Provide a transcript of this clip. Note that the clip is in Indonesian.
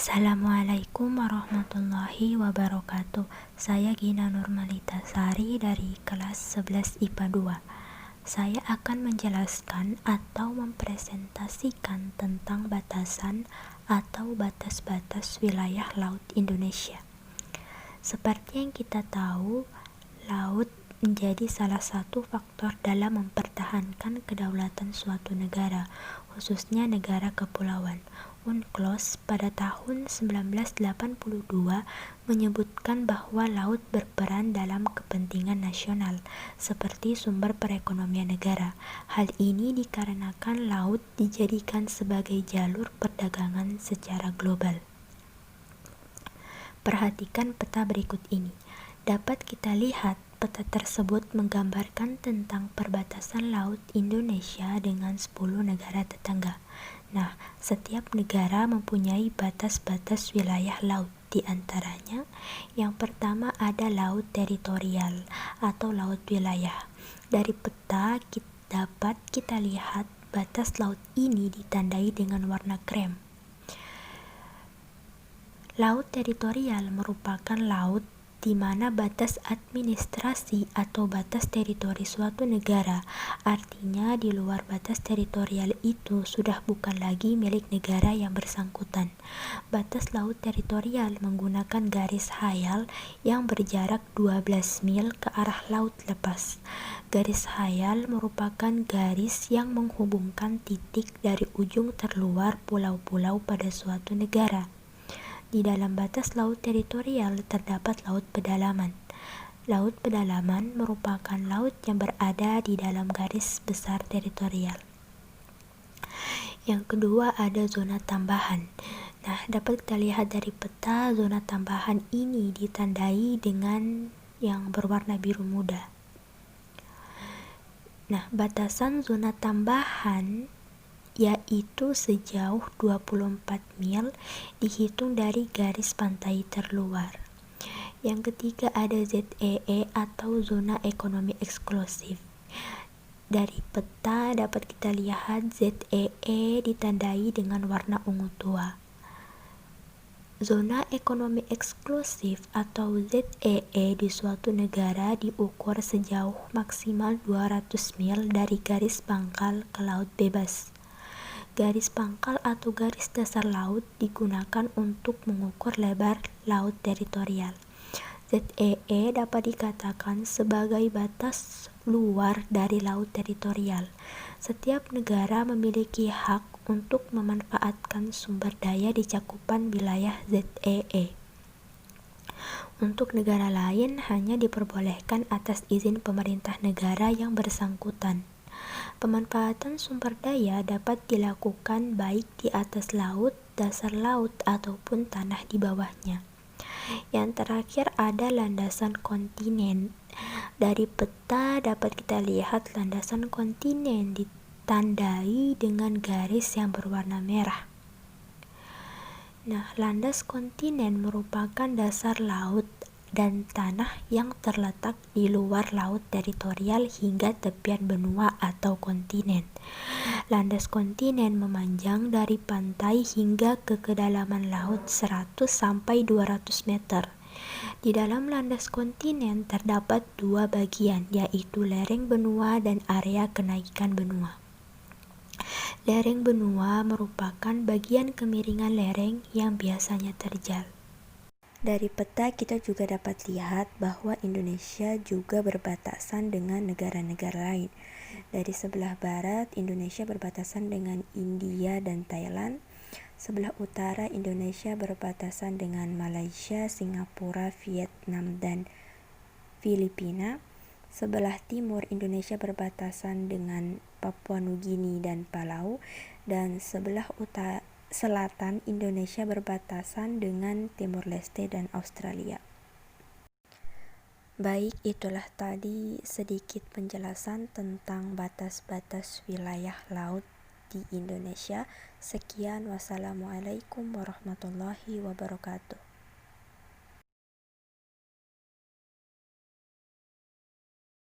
Assalamualaikum warahmatullahi wabarakatuh. Saya Gina Nurmalita Sari dari kelas 11 IPA 2. Saya akan menjelaskan atau mempresentasikan tentang batasan atau batas-batas wilayah laut Indonesia. Seperti yang kita tahu, laut menjadi salah satu faktor dalam mempertahankan kedaulatan suatu negara, khususnya negara kepulauan. UNCLOS pada tahun 1982 menyebutkan bahwa laut berperan dalam kepentingan nasional, seperti sumber perekonomian negara. Hal ini dikarenakan laut dijadikan sebagai jalur perdagangan secara global. Perhatikan peta berikut ini. Dapat kita lihat peta tersebut menggambarkan tentang perbatasan laut Indonesia dengan 10 negara tetangga. Nah, setiap negara mempunyai batas-batas wilayah laut. Di antaranya, yang pertama ada laut teritorial atau laut wilayah. Dari peta dapat kita lihat batas laut ini ditandai dengan warna krem. Laut teritorial merupakan laut di mana batas administrasi atau batas teritori suatu negara, artinya di luar batas teritorial itu sudah bukan lagi milik negara yang bersangkutan. Batas laut teritorial menggunakan garis khayal yang berjarak 12 mil ke arah laut lepas. Garis khayal merupakan garis yang menghubungkan titik dari ujung terluar pulau-pulau pada suatu negara. Di dalam batas laut teritorial terdapat laut pedalaman. Laut pedalaman merupakan laut yang berada di dalam garis besar teritorial. Yang kedua ada zona tambahan. Nah, dapat kita lihat dari peta, zona tambahan ini ditandai dengan yang berwarna biru muda. Nah, batasan zona tambahan yaitu sejauh 24 mil dihitung dari garis pantai terluar. Yang ketiga ada ZEE atau zona ekonomi eksklusif. Dari peta dapat kita lihat ZEE ditandai dengan warna ungu tua. Zona ekonomi eksklusif atau ZEE di suatu negara diukur sejauh maksimal 200 mil dari garis pangkal ke laut bebas. Garis pangkal atau garis dasar laut digunakan untuk mengukur lebar laut teritorial. ZEE dapat dikatakan sebagai batas luar dari laut teritorial. Setiap negara memiliki hak untuk memanfaatkan sumber daya di cakupan wilayah ZEE. Untuk negara lain hanya diperbolehkan atas izin pemerintah negara yang bersangkutan. Pemanfaatan sumber daya dapat dilakukan baik di atas laut, dasar laut, ataupun tanah di bawahnya. Yang terakhir ada landasan kontinen. Dari peta dapat kita lihat landasan kontinen ditandai dengan garis yang berwarna merah. Nah, landas kontinen merupakan dasar laut dan tanah yang terletak di luar laut teritorial hingga tepian benua atau kontinen. Landas kontinen memanjang dari pantai hingga ke kedalaman laut 100 sampai 200 meter. Di dalam landas kontinen terdapat dua bagian, yaitu lereng benua dan area kenaikan benua. Lereng benua merupakan bagian kemiringan lereng yang biasanya terjal. Dari peta kita juga dapat lihat bahwa Indonesia juga berbatasan dengan negara-negara lain. Dari sebelah barat, Indonesia berbatasan dengan India dan Thailand. Sebelah utara, Indonesia berbatasan dengan Malaysia, Singapura, Vietnam, dan Filipina. Sebelah timur, Indonesia berbatasan dengan Papua Nugini dan Palau. Dan sebelah selatan, Indonesia berbatasan dengan Timor Leste dan Australia. Baik, itulah tadi sedikit penjelasan tentang batas-batas wilayah laut di Indonesia. Sekian, wassalamualaikum warahmatullahi wabarakatuh.